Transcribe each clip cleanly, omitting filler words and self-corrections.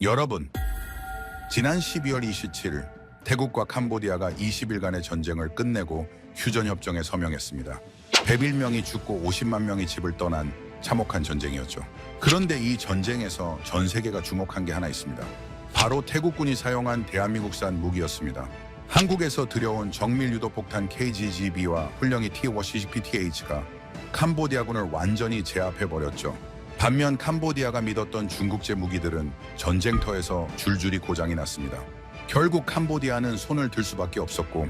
여러분, 지난 12월 27일 태국과 캄보디아가 20일간의 전쟁을 끝내고 휴전협정에 서명했습니다. 101명이 죽고 50만 명이 집을 떠난 참혹한 전쟁이었죠. 그런데 이 전쟁에서 전 세계가 주목한 게 하나 있습니다. 바로 태국군이 사용한 대한민국산 무기였습니다. 한국에서 들여온 정밀 유도 폭탄 KGGB와 훈령이 T-50PTH가 캄보디아군을 완전히 제압해버렸죠. 반면 캄보디아가 믿었던 중국제 무기들은 전쟁터에서 줄줄이 고장이 났습니다. 결국 캄보디아는 손을 들 수밖에 없었고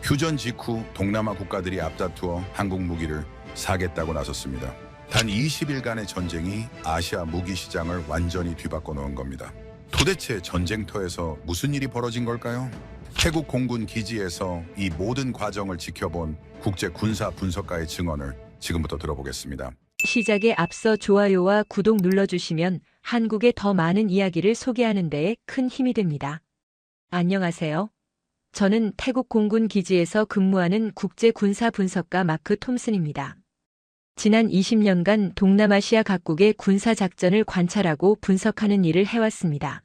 휴전 직후 동남아 국가들이 앞다투어 한국 무기를 사겠다고 나섰습니다. 단 20일간의 전쟁이 아시아 무기 시장을 완전히 뒤바꿔 놓은 겁니다. 도대체 전쟁터에서 무슨 일이 벌어진 걸까요? 태국 공군 기지에서 이 모든 과정을 지켜본 국제 군사 분석가의 증언을 지금부터 들어보겠습니다. 시작에 앞서 좋아요와 구독 눌러주시면 한국의 더 많은 이야기를 소개하는 데에 큰 힘이 됩니다. 안녕하세요. 저는 태국 공군 기지에서 근무하는 국제 군사 분석가 마크 톰슨입니다. 지난 20년간 동남아시아 각국의 군사 작전을 관찰하고 분석하는 일을 해왔습니다.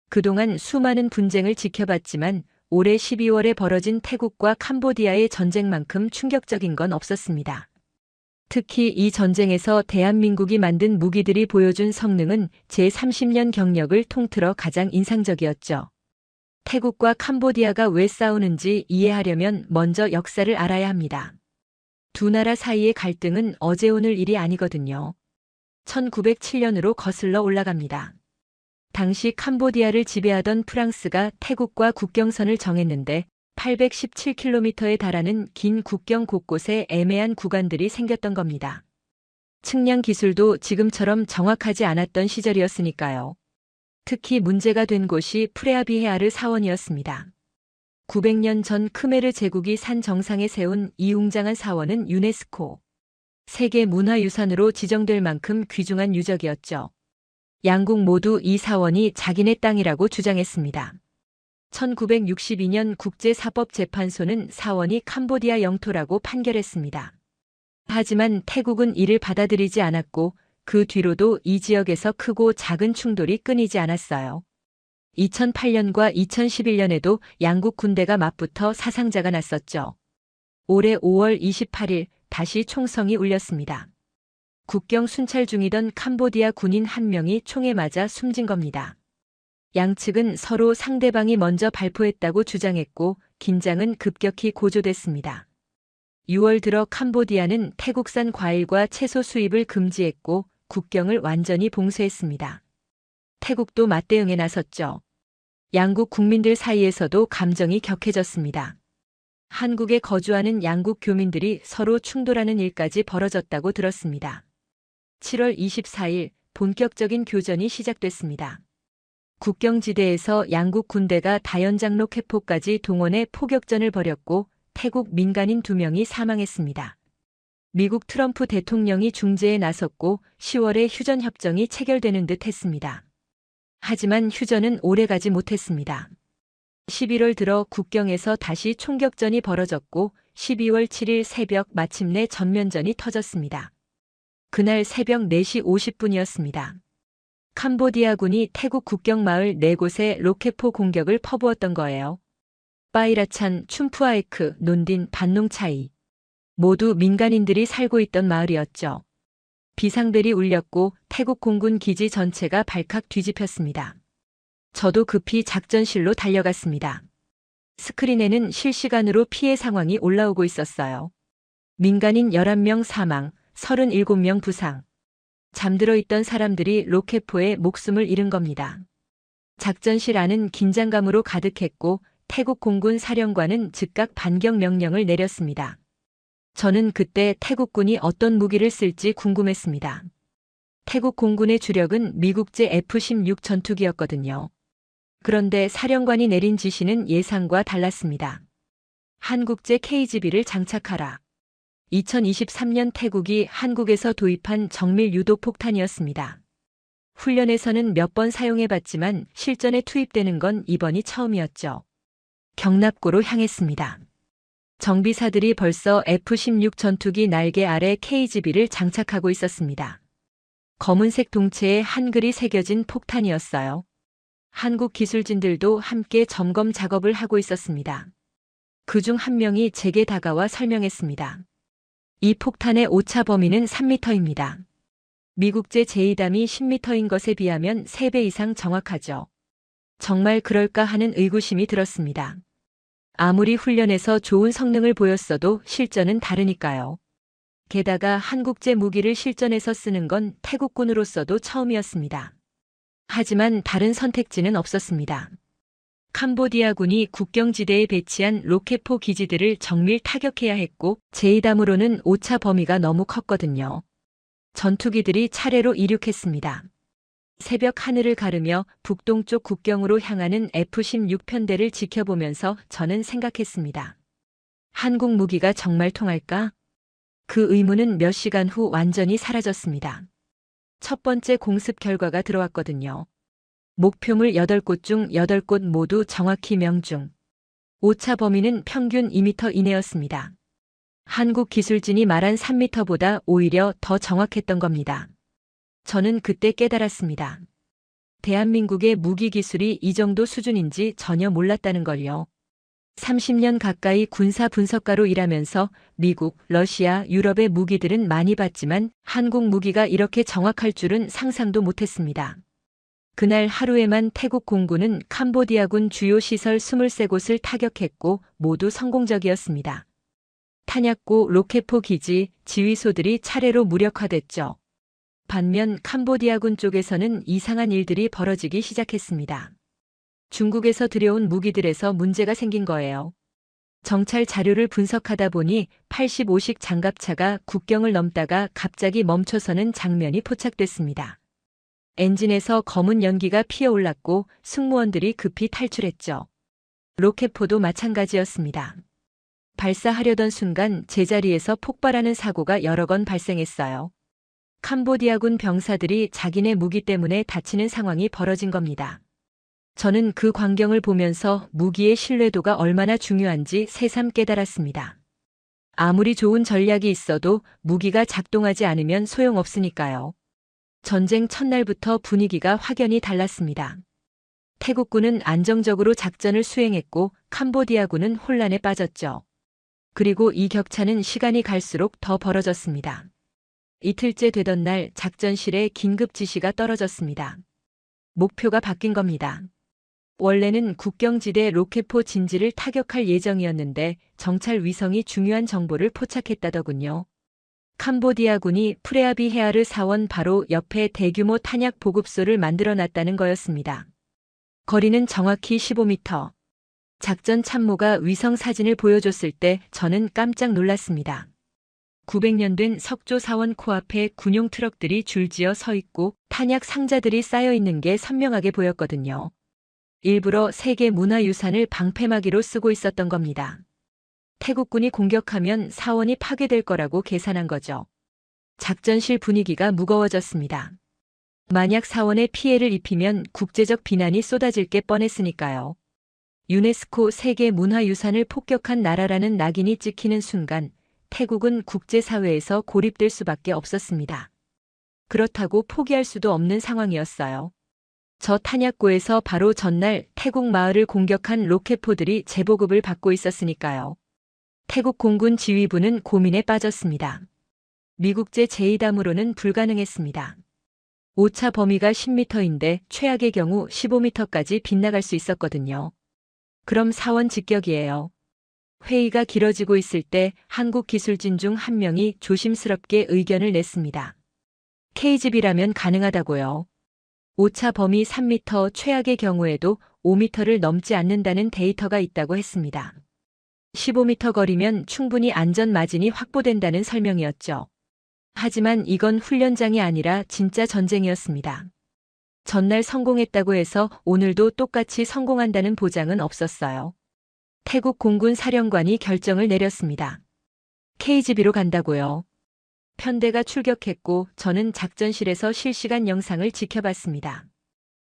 그동안 수많은 분쟁을 지켜봤지만 올해 12월에 벌어진 태국과 캄보디아의 전쟁만큼 충격적인 건 없었습니다. 특히 이 전쟁에서 대한민국이 만든 무기들이 보여준 성능은 제30년 경력을 통틀어 가장 인상적이었죠. 태국과 캄보디아가 왜 싸우는지 이해하려면 먼저 역사를 알아야 합니다. 두 나라 사이의 갈등은 어제 오늘 일이 아니거든요. 1907년으로 거슬러 올라갑니다. 당시 캄보디아를 지배하던 프랑스가 태국과 국경선을 정했는데 817km에 달하는 긴 국경 곳곳에 애매한 구간들이 생겼던 겁니다. 측량 기술도 지금처럼 정확하지 않았던 시절이었으니까요. 특히 문제가 된 곳이 프레아비헤아르 사원이었습니다. 900년 전 크메르 제국이 산 정상에 세운 이 웅장한 사원은 유네스코 세계 문화유산으로 지정될 만큼 귀중한 유적이었죠. 양국 모두 이 사원이 자기네 땅이라고 주장했습니다. 1962년 국제사법재판소는 사원이 캄보디아 영토라고 판결했습니다. 하지만 태국은 이를 받아들이지 않았고 그 뒤로도 이 지역에서 크고 작은 충돌이 끊이지 않았어요. 2008년과 2011년에도 양국 군대가 맞붙어 사상자가 났었죠. 올해 5월 28일 다시 총성이 울렸습니다. 국경 순찰 중이던 캄보디아 군인 한 명이 총에 맞아 숨진 겁니다. 양측은 서로 상대방이 먼저 발포했다고 주장했고 긴장은 급격히 고조됐습니다. 6월 들어 캄보디아는 태국산 과일과 채소 수입을 금지했고 국경을 완전히 봉쇄했습니다. 태국도 맞대응에 나섰죠. 양국 국민들 사이에서도 감정이 격해졌습니다. 한국에 거주하는 양국 교민들이 서로 충돌하는 일까지 벌어졌다고 들었습니다. 7월 24일 본격적인 교전이 시작됐습니다. 국경지대에서 양국 군대가 다연장 로켓포까지 동원해 포격전을 벌였고 태국 민간인 2명이 사망했습니다. 미국 트럼프 대통령이 중재에 나섰고 10월에 휴전협정이 체결되는 듯 했습니다. 하지만 휴전은 오래가지 못했습니다. 11월 들어 국경에서 다시 총격전이 벌어졌고 12월 7일 새벽 마침내 전면전이 터졌습니다. 그날 새벽 4시 50분이었습니다. 캄보디아군이 태국 국경 마을 4곳에 로켓포 공격을 퍼부었던 거예요. 빠이라찬, 춤푸아에크, 논딘, 반농차이. 모두 민간인들이 살고 있던 마을이었죠. 비상벨이 울렸고 태국 공군 기지 전체가 발칵 뒤집혔습니다. 저도 급히 작전실로 달려갔습니다. 스크린에는 실시간으로 피해 상황이 올라오고 있었어요. 민간인 11명 사망, 37명 부상. 잠들어 있던 사람들이 로켓포에 목숨을 잃은 겁니다. 작전실 안은 긴장감으로 가득했고 태국 공군 사령관은 즉각 반격 명령을 내렸습니다. 저는 그때 태국군이 어떤 무기를 쓸지 궁금했습니다. 태국 공군의 주력은 미국제 F-16 전투기였거든요. 그런데 사령관이 내린 지시는 예상과 달랐습니다. 한국제 KGB를 장착하라. 2023년 태국이 한국에서 도입한 정밀 유도 폭탄이었습니다. 훈련에서는 몇 번 사용해봤지만 실전에 투입되는 건 이번이 처음이었죠. 경납고로 향했습니다. 정비사들이 벌써 F-16 전투기 날개 아래 KGB를 장착하고 있었습니다. 검은색 동체에 한글이 새겨진 폭탄이었어요. 한국 기술진들도 함께 점검 작업을 하고 있었습니다. 그중 한 명이 제게 다가와 설명했습니다. 이 폭탄의 오차 범위는 3m입니다. 미국제 제2담이 10m인 것에 비하면 3배 이상 정확하죠. 정말 그럴까 하는 의구심이 들었습니다. 아무리 훈련에서 좋은 성능을 보였어도 실전은 다르니까요. 게다가 한국제 무기를 실전에서 쓰는 건 태국군으로서도 처음이었습니다. 하지만 다른 선택지는 없었습니다. 캄보디아군이 국경지대에 배치한 로켓포 기지들을 정밀 타격해야 했고 제2담으로는 오차 범위가 너무 컸거든요. 전투기들이 차례로 이륙했습니다. 새벽 하늘을 가르며 북동쪽 국경으로 향하는 F-16 편대를 지켜보면서 저는 생각했습니다. 한국 무기가 정말 통할까? 그 의문은 몇 시간 후 완전히 사라졌습니다. 첫 번째 공습 결과가 들어왔거든요. 목표물 8곳 중 8곳 모두 정확히 명중. 오차 범위는 평균 2m 이내였습니다. 한국 기술진이 말한 3m보다 오히려 더 정확했던 겁니다. 저는 그때 깨달았습니다. 대한민국의 무기 기술이 이 정도 수준인지 전혀 몰랐다는 걸요. 30년 가까이 군사 분석가로 일하면서 미국, 러시아, 유럽의 무기들은 많이 봤지만 한국 무기가 이렇게 정확할 줄은 상상도 못했습니다. 그날 하루에만 태국 공군은 캄보디아군 주요 시설 23곳을 타격했고 모두 성공적이었습니다. 탄약고, 로켓포 기지, 지휘소들이 차례로 무력화됐죠. 반면 캄보디아군 쪽에서는 이상한 일들이 벌어지기 시작했습니다. 중국에서 들여온 무기들에서 문제가 생긴 거예요. 정찰 자료를 분석하다 보니 85식 장갑차가 국경을 넘다가 갑자기 멈춰서는 장면이 포착됐습니다. 엔진에서 검은 연기가 피어올랐고 승무원들이 급히 탈출했죠. 로켓포도 마찬가지였습니다. 발사하려던 순간 제자리에서 폭발하는 사고가 여러 건 발생했어요. 캄보디아군 병사들이 자기네 무기 때문에 다치는 상황이 벌어진 겁니다. 저는 그 광경을 보면서 무기의 신뢰도가 얼마나 중요한지 새삼 깨달았습니다. 아무리 좋은 전략이 있어도 무기가 작동하지 않으면 소용없으니까요. 전쟁 첫날부터 분위기가 확연히 달랐습니다. 태국군은 안정적으로 작전을 수행했고 캄보디아군은 혼란에 빠졌죠. 그리고 이 격차는 시간이 갈수록 더 벌어졌습니다. 이틀째 되던 날 작전실에 긴급 지시가 떨어졌습니다. 목표가 바뀐 겁니다. 원래는 국경지대 로켓포 진지를 타격할 예정이었는데 정찰 위성이 중요한 정보를 포착했다더군요. 캄보디아군이 프레아비 헤아르 사원 바로 옆에 대규모 탄약 보급소를 만들어놨다는 거였습니다. 거리는 정확히 15m. 작전 참모가 위성 사진을 보여줬을 때 저는 깜짝 놀랐습니다. 900년 된 석조 사원 코앞에 군용 트럭들이 줄지어 서 있고 탄약 상자들이 쌓여 있는 게 선명하게 보였거든요. 일부러 세계 문화유산을 방패막이로 쓰고 있었던 겁니다. 태국군이 공격하면 사원이 파괴될 거라고 계산한 거죠. 작전실 분위기가 무거워졌습니다. 만약 사원에 피해를 입히면 국제적 비난이 쏟아질 게 뻔했으니까요. 유네스코 세계 문화유산을 폭격한 나라라는 낙인이 찍히는 순간 태국은 국제사회에서 고립될 수밖에 없었습니다. 그렇다고 포기할 수도 없는 상황이었어요. 저 탄약고에서 바로 전날 태국 마을을 공격한 로켓포들이 제보급을 받고 있었으니까요. 태국 공군 지휘부는 고민에 빠졌습니다. 미국제 제2담으로는 불가능했습니다. 오차 범위가 10m인데 최악의 경우 15m까지 빗나갈 수 있었거든요. 그럼 사원 직격이에요. 회의가 길어지고 있을 때 한국 기술진 중 한 명이 조심스럽게 의견을 냈습니다. KGB라면 가능하다고요. 오차 범위 3m, 최악의 경우에도 5m를 넘지 않는다는 데이터가 있다고 했습니다. 15m 거리면 충분히 안전 마진이 확보된다는 설명이었죠. 하지만 이건 훈련장이 아니라 진짜 전쟁이었습니다. 전날 성공했다고 해서 오늘도 똑같이 성공한다는 보장은 없었어요. 태국 공군 사령관이 결정을 내렸습니다. KGB로 간다고요. 편대가 출격했고 저는 작전실에서 실시간 영상을 지켜봤습니다.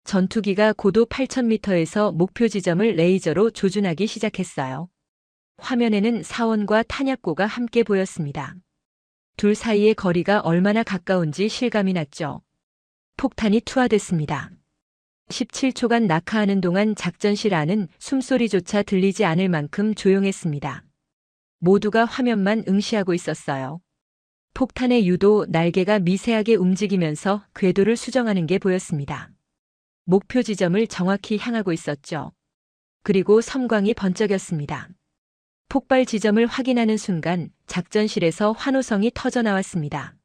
전투기가 고도 8,000m에서 목표 지점을 레이저로 조준하기 시작했어요. 화면에는 사원과 탄약고가 함께 보였습니다. 둘 사이의 거리가 얼마나 가까운지 실감이 났죠. 폭탄이 투하됐습니다. 17초간 낙하하는 동안 작전실 안은 숨소리조차 들리지 않을 만큼 조용했습니다. 모두가 화면만 응시하고 있었어요. 폭탄의 유도 날개가 미세하게 움직이면서 궤도를 수정하는 게 보였습니다. 목표 지점을 정확히 향하고 있었죠. 그리고 섬광이 번쩍였습니다. 폭발 지점을 확인하는 순간 작전실에서 환호성이 터져 나왔습니다.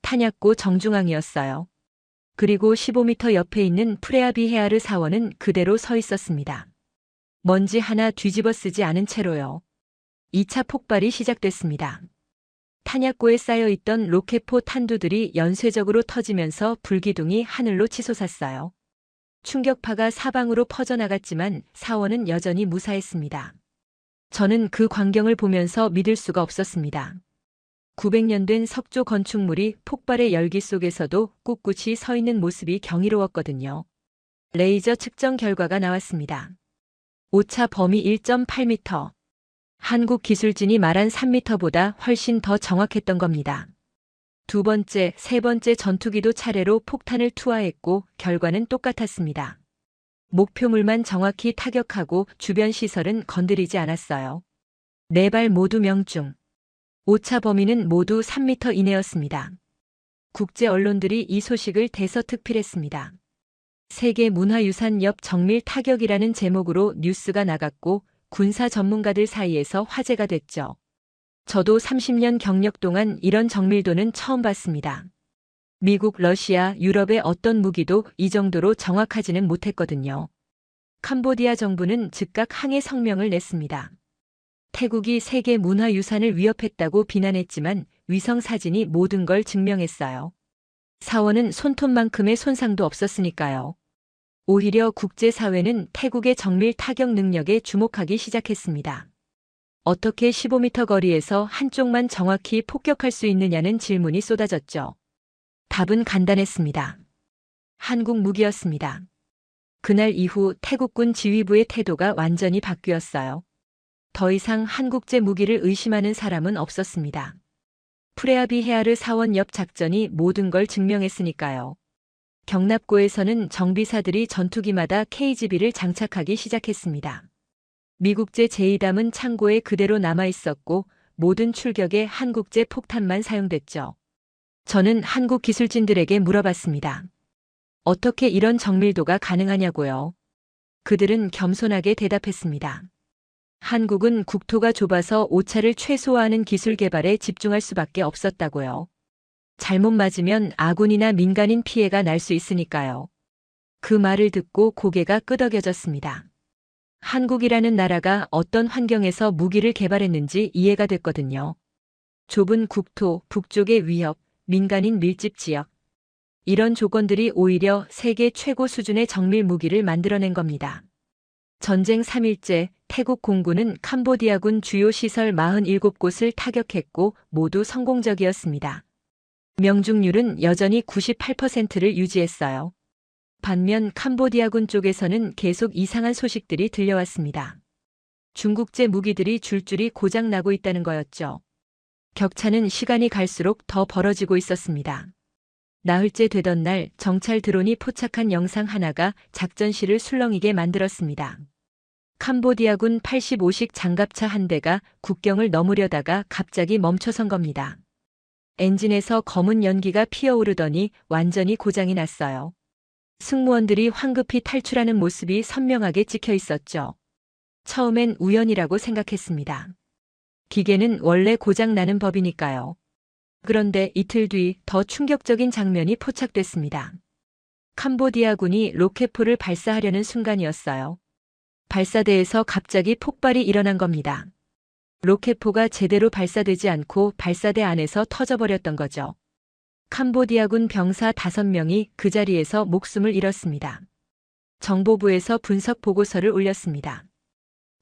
탄약고 정중앙이었어요. 그리고 15m 옆에 있는 프레아비헤아르 사원은 그대로 서 있었습니다. 먼지 하나 뒤집어 쓰지 않은 채로요. 2차 폭발이 시작됐습니다. 탄약고에 쌓여있던 로켓포 탄두들이 연쇄적으로 터지면서 불기둥이 하늘로 치솟았어요. 충격파가 사방으로 퍼져나갔지만 사원은 여전히 무사했습니다. 저는 그 광경을 보면서 믿을 수가 없었습니다. 900년 된 석조 건축물이 폭발의 열기 속에서도 꿋꿋이 서 있는 모습이 경이로웠거든요. 레이저 측정 결과가 나왔습니다. 오차 범위 1.8m. 한국 기술진이 말한 3m보다 훨씬 더 정확했던 겁니다. 두 번째, 세 번째 전투기도 차례로 폭탄을 투하했고 결과는 똑같았습니다. 목표물만 정확히 타격하고 주변 시설은 건드리지 않았어요. 네 발 모두 명중. 오차 범위는 모두 3m 이내였습니다. 국제 언론들이 이 소식을 대서특필했습니다. 세계 문화유산 옆 정밀 타격이라는 제목으로 뉴스가 나갔고 군사 전문가들 사이에서 화제가 됐죠. 저도 30년 경력 동안 이런 정밀도는 처음 봤습니다. 미국, 러시아, 유럽의 어떤 무기도 이 정도로 정확하지는 못했거든요. 캄보디아 정부는 즉각 항해 성명을 냈습니다. 태국이 세계 문화유산을 위협했다고 비난했지만 위성 사진이 모든 걸 증명했어요. 사원은 손톱만큼의 손상도 없었으니까요. 오히려 국제사회는 태국의 정밀 타격 능력에 주목하기 시작했습니다. 어떻게 15m 거리에서 한쪽만 정확히 폭격할 수 있느냐는 질문이 쏟아졌죠. 답은 간단했습니다. 한국 무기였습니다. 그날 이후 태국군 지휘부의 태도가 완전히 바뀌었어요. 더 이상 한국제 무기를 의심하는 사람은 없었습니다. 프레아비헤아르 사원 옆 작전이 모든 걸 증명했으니까요. 경납고에서는 정비사들이 전투기마다 KGB를 장착하기 시작했습니다. 미국제 제2담은 창고에 그대로 남아있었고 모든 출격에 한국제 폭탄만 사용됐죠. 저는 한국 기술진들에게 물어봤습니다. 어떻게 이런 정밀도가 가능하냐고요. 그들은 겸손하게 대답했습니다. 한국은 국토가 좁아서 오차를 최소화하는 기술 개발에 집중할 수밖에 없었다고요. 잘못 맞으면 아군이나 민간인 피해가 날 수 있으니까요. 그 말을 듣고 고개가 끄덕여졌습니다. 한국이라는 나라가 어떤 환경에서 무기를 개발했는지 이해가 됐거든요. 좁은 국토, 북쪽의 위협, 민간인 밀집 지역. 이런 조건들이 오히려 세계 최고 수준의 정밀 무기를 만들어낸 겁니다. 전쟁 3일째 태국 공군은 캄보디아군 주요 시설 47곳을 타격했고 모두 성공적이었습니다. 명중률은 여전히 98%를 유지했어요. 반면 캄보디아군 쪽에서는 계속 이상한 소식들이 들려왔습니다. 중국제 무기들이 줄줄이 고장나고 있다는 거였죠. 격차는 시간이 갈수록 더 벌어지고 있었습니다. 나흘째 되던 날 정찰 드론이 포착한 영상 하나가 작전실을 술렁이게 만들었습니다. 캄보디아군 85식 장갑차 한 대가 국경을 넘으려다가 갑자기 멈춰선 겁니다. 엔진에서 검은 연기가 피어오르더니 완전히 고장이 났어요. 승무원들이 황급히 탈출하는 모습이 선명하게 찍혀 있었죠. 처음엔 우연이라고 생각했습니다. 기계는 원래 고장나는 법이니까요. 그런데 이틀 뒤 더 충격적인 장면이 포착됐습니다. 캄보디아군이 로켓포를 발사하려는 순간이었어요. 발사대에서 갑자기 폭발이 일어난 겁니다. 로켓포가 제대로 발사되지 않고 발사대 안에서 터져버렸던 거죠. 캄보디아군 병사 5명이 그 자리에서 목숨을 잃었습니다. 정보부에서 분석 보고서를 올렸습니다.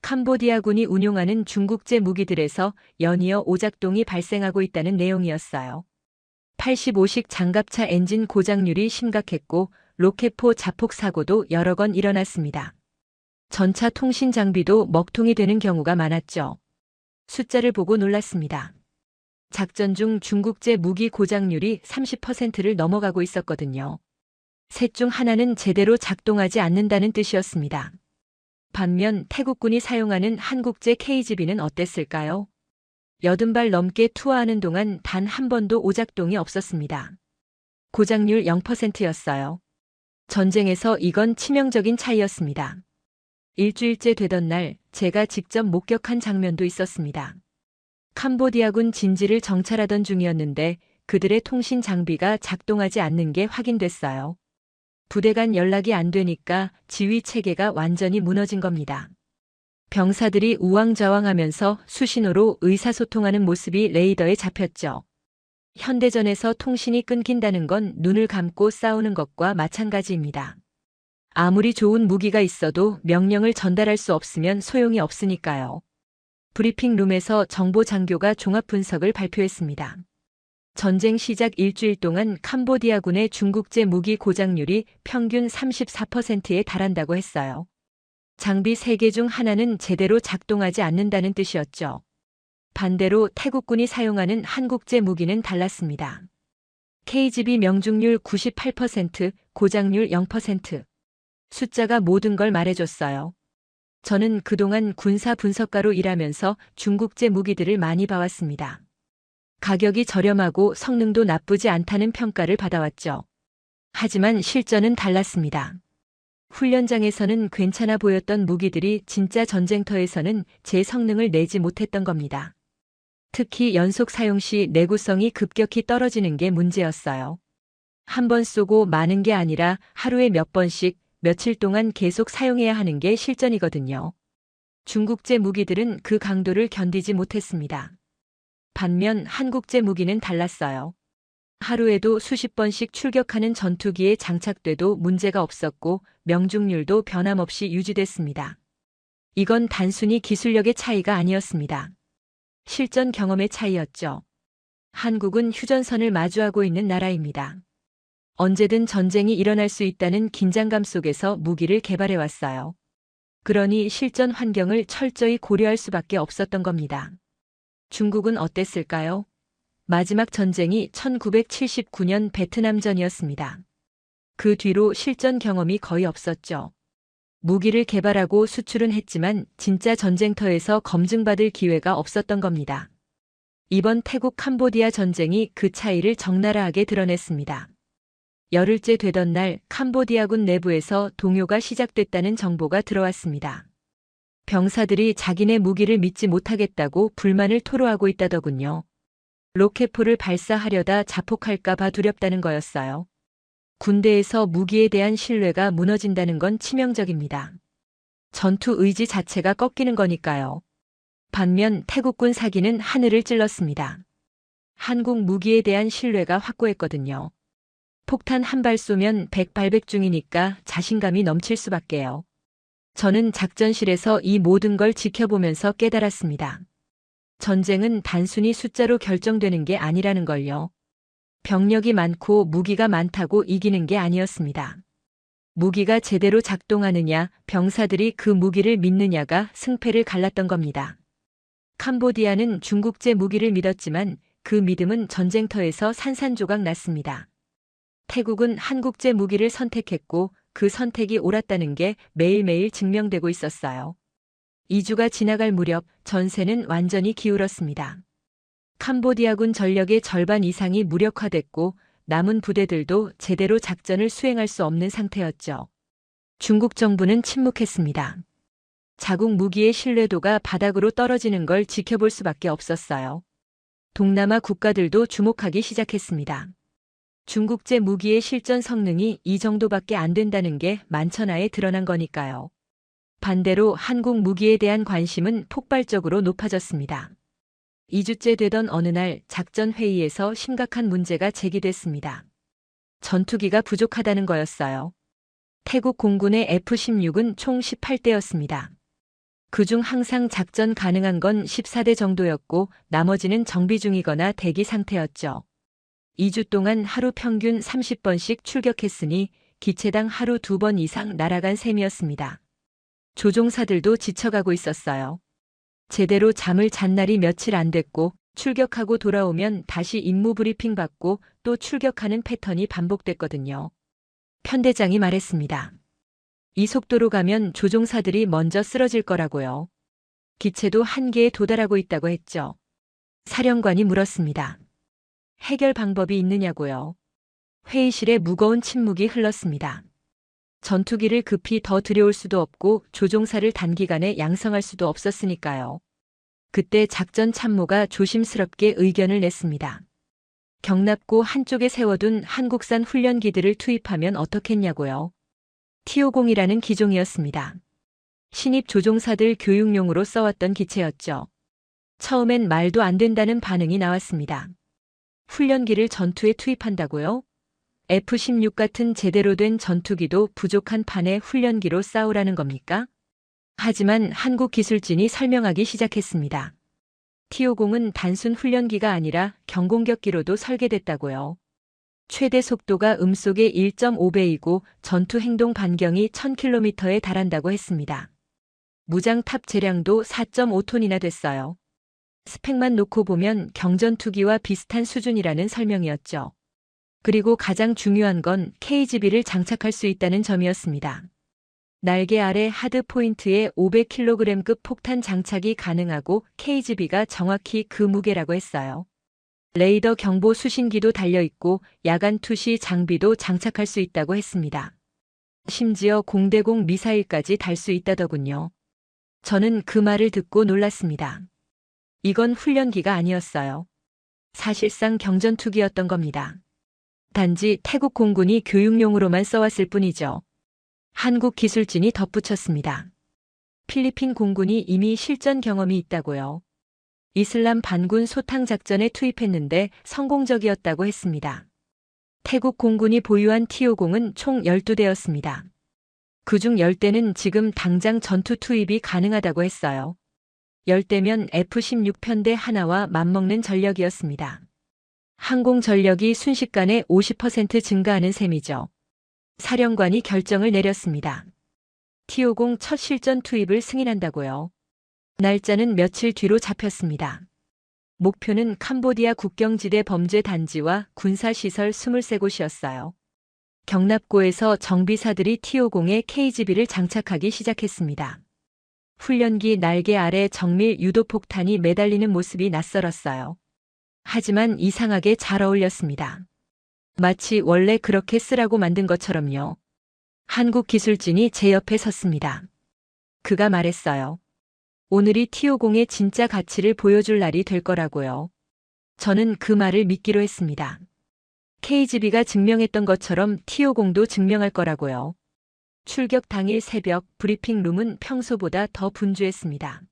캄보디아군이 운용하는 중국제 무기들에서 연이어 오작동이 발생하고 있다는 내용이었어요. 85식 장갑차 엔진 고장률이 심각했고 로켓포 자폭 사고도 여러 건 일어났습니다. 전차 통신 장비도 먹통이 되는 경우가 많았죠. 숫자를 보고 놀랐습니다. 작전 중 중국제 무기 고장률이 30%를 넘어가고 있었거든요. 셋 중 하나는 제대로 작동하지 않는다는 뜻이었습니다. 반면 태국군이 사용하는 한국제 KGB는 어땠을까요? 80발 넘게 투하하는 동안 단 한 번도 오작동이 없었습니다. 고장률 0%였어요. 전쟁에서 이건 치명적인 차이였습니다. 일주일째 되던 날 제가 직접 목격한 장면도 있었습니다. 캄보디아군 진지를 정찰하던 중이었는데 그들의 통신 장비가 작동하지 않는 게 확인됐어요. 부대 간 연락이 안 되니까 지휘 체계가 완전히 무너진 겁니다. 병사들이 우왕좌왕하면서 수신호로 의사소통하는 모습이 레이더에 잡혔죠. 현대전에서 통신이 끊긴다는 건 눈을 감고 싸우는 것과 마찬가지입니다. 아무리 좋은 무기가 있어도 명령을 전달할 수 없으면 소용이 없으니까요. 브리핑룸에서 정보 장교가 종합 분석을 발표했습니다. 전쟁 시작 일주일 동안 캄보디아군의 중국제 무기 고장률이 평균 34%에 달한다고 했어요. 장비 3개 중 하나는 제대로 작동하지 않는다는 뜻이었죠. 반대로 태국군이 사용하는 한국제 무기는 달랐습니다. KGB 명중률 98%, 고장률 0%. 숫자가 모든 걸 말해줬어요. 저는 그동안 군사 분석가로 일하면서 중국제 무기들을 많이 봐왔습니다. 가격이 저렴하고 성능도 나쁘지 않다는 평가를 받아왔죠. 하지만 실전은 달랐습니다. 훈련장에서는 괜찮아 보였던 무기들이 진짜 전쟁터에서는 제 성능을 내지 못했던 겁니다. 특히 연속 사용 시 내구성이 급격히 떨어지는 게 문제였어요. 한 번 쏘고 마는 게 아니라 하루에 몇 번씩 며칠 동안 계속 사용해야 하는 게 실전이거든요. 중국제 무기들은 그 강도를 견디지 못했습니다. 반면 한국제 무기는 달랐어요. 하루에도 수십 번씩 출격하는 전투기에 장착돼도 문제가 없었고 명중률도 변함없이 유지됐습니다. 이건 단순히 기술력의 차이가 아니었습니다. 실전 경험의 차이였죠. 한국은 휴전선을 마주하고 있는 나라입니다. 언제든 전쟁이 일어날 수 있다는 긴장감 속에서 무기를 개발해왔어요. 그러니 실전 환경을 철저히 고려할 수밖에 없었던 겁니다. 중국은 어땠을까요? 마지막 전쟁이 1979년 베트남전이었습니다. 그 뒤로 실전 경험이 거의 없었죠. 무기를 개발하고 수출은 했지만 진짜 전쟁터에서 검증받을 기회가 없었던 겁니다. 이번 태국 캄보디아 전쟁이 그 차이를 적나라하게 드러냈습니다. 열흘째 되던 날 캄보디아군 내부에서 동요가 시작됐다는 정보가 들어왔습니다. 병사들이 자기네 무기를 믿지 못하겠다고 불만을 토로하고 있다더군요. 로켓포를 발사하려다 자폭할까 봐 두렵다는 거였어요. 군대에서 무기에 대한 신뢰가 무너진다는 건 치명적입니다. 전투 의지 자체가 꺾이는 거니까요. 반면 태국군 사기는 하늘을 찔렀습니다. 한국 무기에 대한 신뢰가 확고했거든요. 폭탄 한 발 쏘면 백발백중이니까 자신감이 넘칠 수밖에요. 저는 작전실에서 이 모든 걸 지켜보면서 깨달았습니다. 전쟁은 단순히 숫자로 결정되는 게 아니라는 걸요. 병력이 많고 무기가 많다고 이기는 게 아니었습니다. 무기가 제대로 작동하느냐, 병사들이 그 무기를 믿느냐가 승패를 갈랐던 겁니다. 캄보디아는 중국제 무기를 믿었지만 그 믿음은 전쟁터에서 산산조각 났습니다. 태국은 한국제 무기를 선택했고 그 선택이 옳았다는 게 매일매일 증명되고 있었어요. 2주가 지나갈 무렵 전세는 완전히 기울었습니다. 캄보디아군 전력의 절반 이상이 무력화됐고 남은 부대들도 제대로 작전을 수행할 수 없는 상태였죠. 중국 정부는 침묵했습니다. 자국 무기의 신뢰도가 바닥으로 떨어지는 걸 지켜볼 수밖에 없었어요. 동남아 국가들도 주목하기 시작했습니다. 중국제 무기의 실전 성능이 이 정도밖에 안 된다는 게 만천하에 드러난 거니까요. 반대로 한국 무기에 대한 관심은 폭발적으로 높아졌습니다. 2주째 되던 어느 날 작전 회의에서 심각한 문제가 제기됐습니다. 전투기가 부족하다는 거였어요. 태국 공군의 F-16은 총 18대였습니다. 그중 항상 작전 가능한 건 14대 정도였고 나머지는 정비 중이거나 대기 상태였죠. 2주 동안 하루 평균 30번씩 출격했으니 기체당 하루 2번 이상 날아간 셈이었습니다. 조종사들도 지쳐가고 있었어요. 제대로 잠을 잔 날이 며칠 안 됐고 출격하고 돌아오면 다시 임무 브리핑 받고 또 출격하는 패턴이 반복됐거든요. 편대장이 말했습니다. 이 속도로 가면 조종사들이 먼저 쓰러질 거라고요. 기체도 한계에 도달하고 있다고 했죠. 사령관이 물었습니다. 해결 방법이 있느냐고요. 회의실에 무거운 침묵이 흘렀습니다. 전투기를 급히 더 들여올 수도 없고 조종사를 단기간에 양성할 수도 없었으니까요. 그때 작전 참모가 조심스럽게 의견을 냈습니다. 경납고 한쪽에 세워둔 한국산 훈련기들을 투입하면 어떻겠냐고요. T-50이라는 기종이었습니다. 신입 조종사들 교육용으로 써왔던 기체였죠. 처음엔 말도 안 된다는 반응이 나왔습니다. 훈련기를 전투에 투입한다고요? F-16 같은 제대로 된 전투기도 부족한 판에 훈련기로 싸우라는 겁니까? 하지만 한국 기술진이 설명하기 시작했습니다. T-50은 단순 훈련기가 아니라 경공격기로도 설계됐다고요. 최대 속도가 음속의 1.5배이고 전투 행동 반경이 1000km에 달한다고 했습니다. 무장 탑 재량도 4.5톤이나 됐어요. 스펙만 놓고 보면 경전투기와 비슷한 수준이라는 설명이었죠. 그리고 가장 중요한 건 KGB를 장착할 수 있다는 점이었습니다. 날개 아래 하드 포인트에 500kg급 폭탄 장착이 가능하고 KGB가 정확히 그 무게라고 했어요. 레이더 경보 수신기도 달려있고 야간 투시 장비도 장착할 수 있다고 했습니다. 심지어 공대공 미사일까지 달 수 있다더군요. 저는 그 말을 듣고 놀랐습니다. 이건 훈련기가 아니었어요. 사실상 경전투기였던 겁니다. 단지 태국 공군이 교육용으로만 써왔을 뿐이죠. 한국 기술진이 덧붙였습니다. 필리핀 공군이 이미 실전 경험이 있다고요. 이슬람 반군 소탕 작전에 투입했는데 성공적이었다고 했습니다. 태국 공군이 보유한 T-50은 총 12대였습니다. 그중 10대는 지금 당장 전투 투입이 가능하다고 했어요. 10대면 F-16 편대 하나와 맞먹는 전력이었습니다. 항공 전력이 순식간에 50% 증가하는 셈이죠. 사령관이 결정을 내렸습니다. T-50 첫 실전 투입을 승인한다고요. 날짜는 며칠 뒤로 잡혔습니다. 목표는 캄보디아 국경지대 범죄 단지와 군사시설 23곳이었어요. 경납고에서 정비사들이 T-50에 KGB를 장착하기 시작했습니다. 훈련기 날개 아래 정밀 유도폭탄이 매달리는 모습이 낯설었어요. 하지만 이상하게 잘 어울렸습니다. 마치 원래 그렇게 쓰라고 만든 것처럼요. 한국 기술진이 제 옆에 섰습니다. 그가 말했어요. 오늘이 T-50의 진짜 가치를 보여줄 날이 될 거라고요. 저는 그 말을 믿기로 했습니다. KGB가 증명했던 것처럼 T-50도 증명할 거라고요. 출격 당일 새벽 브리핑룸은 평소보다 더 분주했습니다.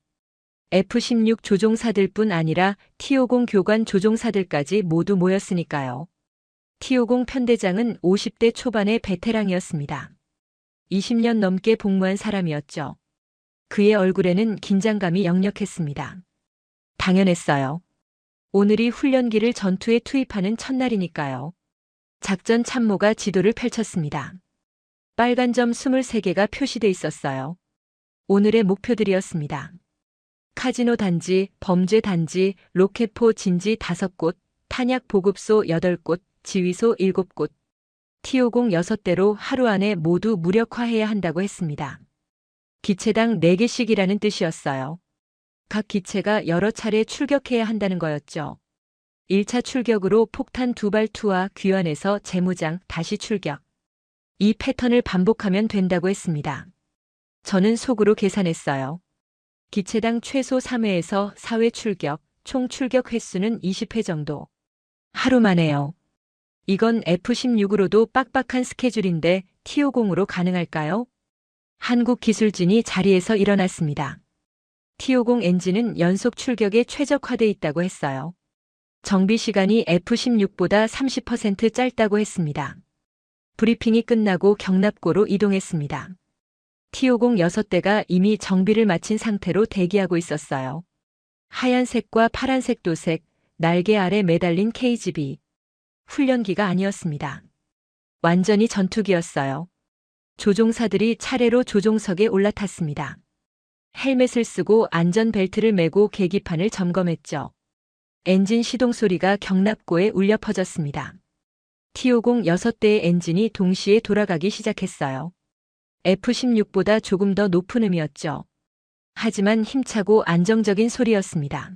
F-16 조종사들뿐 아니라 T-50 교관 조종사들까지 모두 모였으니까요. T-50 편대장은 50대 초반의 베테랑이었습니다. 20년 넘게 복무한 사람이었죠. 그의 얼굴에는 긴장감이 역력했습니다. 당연했어요. 오늘이 훈련기를 전투에 투입하는 첫날이니까요. 작전 참모가 지도를 펼쳤습니다. 빨간 점 23개가 표시돼 있었어요. 오늘의 목표들이었습니다. 카지노 단지, 범죄 단지, 로켓포 진지 5곳, 탄약 보급소 8곳, 지휘소 7곳, T-50 6대로 하루 안에 모두 무력화해야 한다고 했습니다. 기체당 4개씩이라는 뜻이었어요. 각 기체가 여러 차례 출격해야 한다는 거였죠. 1차 출격으로 폭탄 2발 투하 귀환해서 재무장 다시 출격. 이 패턴을 반복하면 된다고 했습니다. 저는 속으로 계산했어요. 기체당 최소 3회에서 4회 출격, 총 출격 횟수는 20회 정도. 하루 만에요. 이건 F-16으로도 빡빡한 스케줄인데 T-50으로 가능할까요? 한국 기술진이 자리에서 일어났습니다. T-50 엔진은 연속 출격에 최적화돼 있다고 했어요. 정비 시간이 F-16보다 30% 짧다고 했습니다. 브리핑이 끝나고 경납고로 이동했습니다. T-50 6대가 이미 정비를 마친 상태로 대기하고 있었어요. 하얀색과 파란색 도색, 날개 아래 매달린 KGB. 훈련기가 아니었습니다. 완전히 전투기였어요. 조종사들이 차례로 조종석에 올라탔습니다. 헬멧을 쓰고 안전벨트를 매고 계기판을 점검했죠. 엔진 시동 소리가 경납고에 울려 퍼졌습니다. T-50 6대의 엔진이 동시에 돌아가기 시작했어요. F-16보다 조금 더 높은 음이었죠. 하지만 힘차고 안정적인 소리였습니다.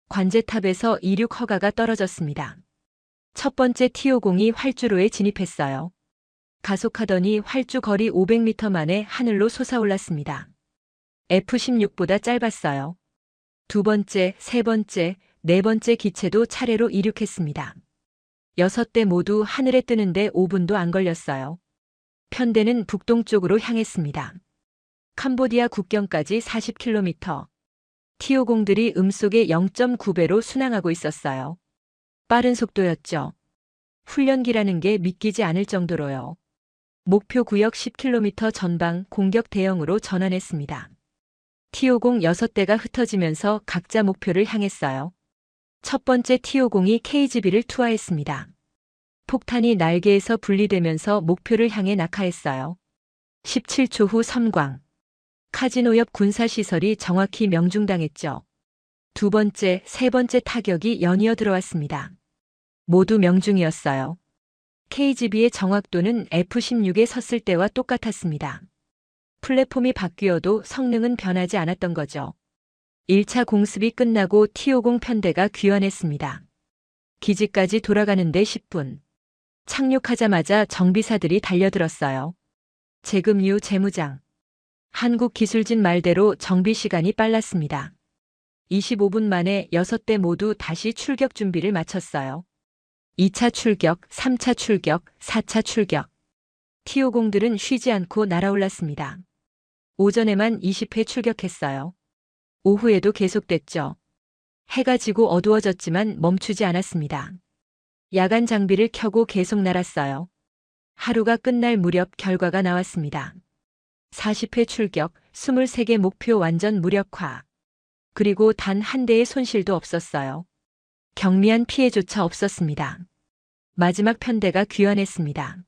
관제탑에서 이륙 허가가 떨어졌습니다. 첫 번째 T-50이 활주로에 진입했어요. 가속하더니 활주 거리 500m 만에 하늘로 솟아올랐습니다. F-16보다 짧았어요. 두 번째, 세 번째, 네 번째 기체도 차례로 이륙했습니다. 6대 모두 하늘에 뜨는데 5분도 안 걸렸어요. 편대는 북동쪽으로 향했습니다. 캄보디아 국경까지 40km. T-50들이 음속의 0.9배로 순항하고 있었어요. 빠른 속도였죠. 훈련기라는 게 믿기지 않을 정도로요. 목표 구역 10km 전방 공격 대형으로 전환했습니다. T-50 6대가 흩어지면서 각자 목표를 향했어요. 첫 번째 T-50이 KGB를 투하했습니다. 폭탄이 날개에서 분리되면서 목표를 향해 낙하했어요. 17초 후 섬광. 카지노 옆 군사시설이 정확히 명중당했죠. 두 번째, 세 번째 타격이 연이어 들어왔습니다. 모두 명중이었어요. KGB의 정확도는 F-16에 섰을 때와 똑같았습니다. 플랫폼이 바뀌어도 성능은 변하지 않았던 거죠. 1차 공습이 끝나고 T-50 편대가 귀환했습니다. 기지까지 돌아가는데 10분. 착륙하자마자 정비사들이 달려들었어요. 재금유 재무장. 한국기술진 말대로 정비 시간이 빨랐습니다. 25분 만에 6대 모두 다시 출격 준비를 마쳤어요. 2차 출격, 3차 출격, 4차 출격. T-50들은 쉬지 않고 날아올랐습니다. 오전에만 20회 출격했어요. 오후에도 계속됐죠. 해가 지고 어두워졌지만 멈추지 않았습니다. 야간 장비를 켜고 계속 날았어요. 하루가 끝날 무렵 결과가 나왔습니다. 40회 출격, 23개 목표 완전 무력화. 그리고 단 한 대의 손실도 없었어요. 경미한 피해조차 없었습니다. 마지막 편대가 귀환했습니다.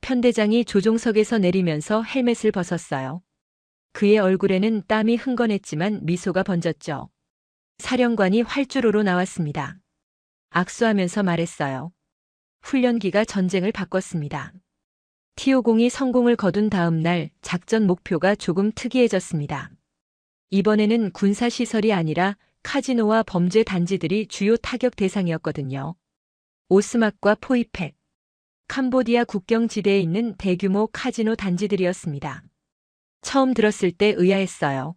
편대장이 조종석에서 내리면서 헬멧을 벗었어요. 그의 얼굴에는 땀이 흥건했지만 미소가 번졌죠. 사령관이 활주로로 나왔습니다. 악수하면서 말했어요. 훈련기가 전쟁을 바꿨습니다. T-50이 성공을 거둔 다음 날 작전 목표가 조금 특이해졌습니다. 이번에는 군사시설이 아니라 카지노와 범죄 단지들이 주요 타격 대상이었거든요. 오스막과 포이팩, 캄보디아 국경지대에 있는 대규모 카지노 단지들이었습니다. 처음 들었을 때 의아했어요.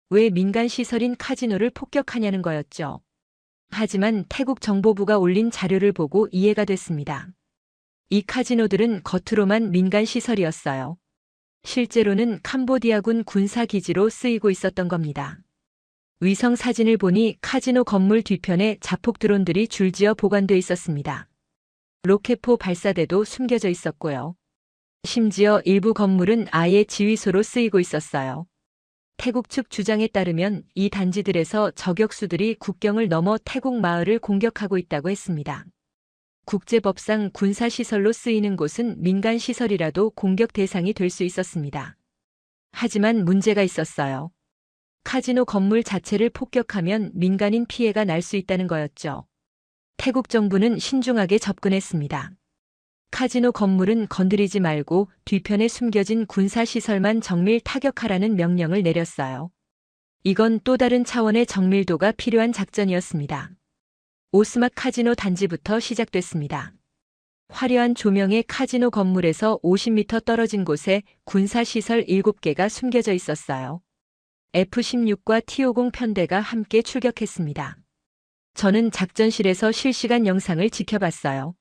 왜 민간 시설인 카지노를 폭격하냐는 거였죠. 하지만 태국 정보부가 올린 자료를 보고 이해가 됐습니다. 이 카지노들은 겉으로만 민간 시설이었어요. 실제로는 캄보디아군 군사기지로 쓰이고 있었던 겁니다. 위성 사진을 보니 카지노 건물 뒤편에 자폭 드론들이 줄지어 보관돼 있었습니다. 로켓포 발사대도 숨겨져 있었고요. 심지어 일부 건물은 아예 지휘소로 쓰이고 있었어요. 태국 측 주장에 따르면 이 단지들에서 저격수들이 국경을 넘어 태국 마을을 공격하고 있다고 했습니다. 국제법상 군사시설로 쓰이는 곳은 민간시설이라도 공격 대상이 될 수 있었습니다. 하지만 문제가 있었어요. 카지노 건물 자체를 폭격하면 민간인 피해가 날 수 있다는 거였죠. 태국 정부는 신중하게 접근했습니다. 카지노 건물은 건드리지 말고 뒤편에 숨겨진 군사시설만 정밀 타격하라는 명령을 내렸어요. 이건 또 다른 차원의 정밀도가 필요한 작전이었습니다. 오스막 카지노 단지부터 시작됐습니다. 화려한 조명의 카지노 건물에서 50m 떨어진 곳에 군사시설 7개가 숨겨져 있었어요. F-16과 T-50 편대가 함께 출격했습니다. 저는 작전실에서 실시간 영상을 지켜봤어요.